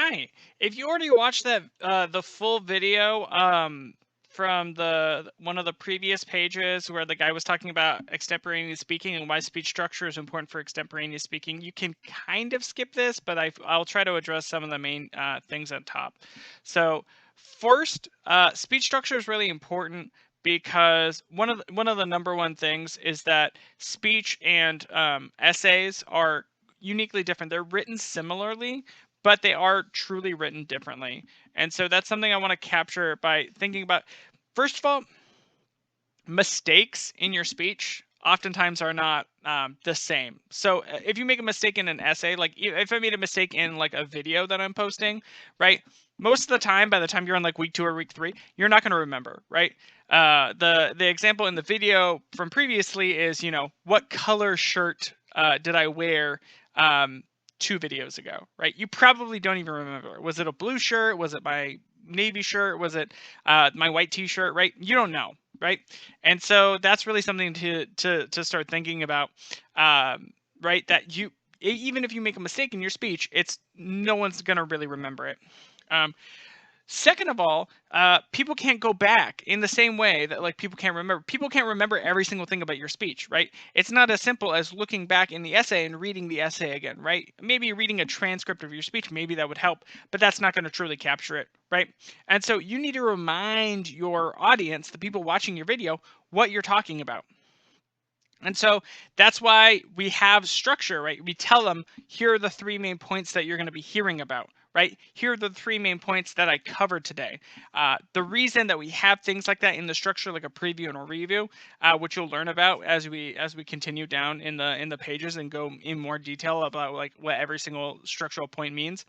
Hi. If you already watched that the full video from the one of the previous pages where the guy was talking about extemporaneous speaking and why speech structure is important for extemporaneous speaking, you can kind of skip this, but I'll try to address some of the main things at top. So first, speech structure is really important because one of the number one things is that speech and essays are uniquely different. They're written similarly, but they are truly written differently. And so that's something I want to capture by thinking about. First of all, mistakes in your speech oftentimes are not the same. So if you make a mistake in an essay, like if I made a mistake in like a video that I'm posting, right? Most of the time, by the time you're on like week 2 or week 3, you're not going to remember, right? The example in the video from previously is, what color shirt did I wear 2 videos ago, right? You probably don't even remember. Was it a blue shirt? Was it my navy shirt? Was it my white t-shirt, right? You don't know, right? And so that's really something to start thinking about, right? That even if you make a mistake in your speech, it's no one's gonna really remember it. Um, Second of all, people can't go back in the same way that like people can't remember. People can't remember every single thing about your speech, right? It's not as simple as looking back in the essay and reading the essay again, right? Maybe reading a transcript of your speech, maybe that would help, but that's not going to truly capture it, right? And so you need to remind your audience, the people watching your video, what you're talking about. And so that's why we have structure, right? We tell them, here are the 3 main points that you're going to be hearing about, right? Here are the 3 main points that I covered today. The reason that we have things like that in the structure, like a preview and a review, which you'll learn about as we continue down in the pages and go in more detail about like what every single structural point means.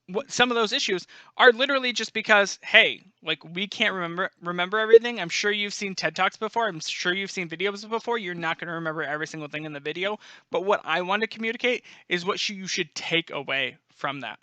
What some of those issues are literally just because, hey, like we can't remember everything. I'm sure you've seen TED Talks before. I'm sure you've seen videos before. You're not going to remember every single thing in the video, but what I want to communicate is what you should take away from that.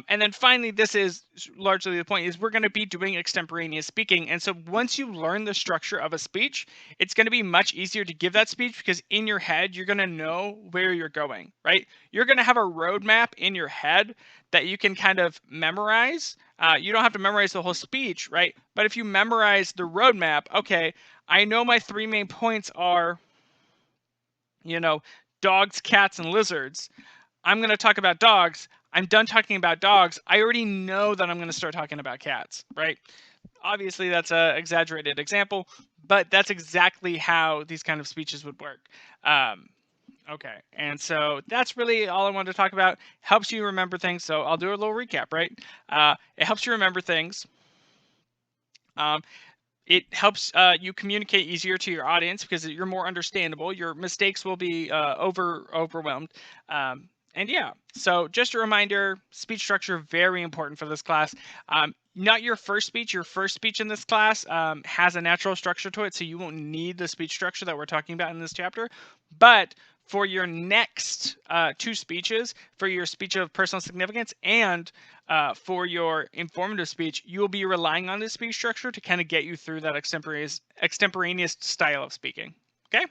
And then finally, this is largely the point, is we're going to be doing extemporaneous speaking. And so once you learn the structure of a speech, it's going to be much easier to give that speech because in your head, you're going to know where you're going, right? You're going to have a roadmap in your head that you can kind of memorize. You don't have to memorize the whole speech, right? But if you memorize the roadmap, okay, I know my 3 main points are, dogs, cats, and lizards. I'm going to talk about dogs. I'm done talking about dogs. I already know that I'm going to start talking about cats, right? Obviously, that's an exaggerated example, but that's exactly how these kind of speeches would work. Okay, and so that's really all I wanted to talk about. Helps you remember things. So I'll do a little recap, right? It helps you remember things. It helps you communicate easier to your audience because you're more understandable. Your mistakes will be overwhelmed. And yeah, so just a reminder, speech structure, very important for this class. Not your first speech. Your first speech in this class has a natural structure to it, so you won't need the speech structure that we're talking about in this chapter. But for your next 2 speeches, for your speech of personal significance and for your informative speech, you will be relying on this speech structure to kind of get you through that extemporaneous style of speaking. Okay?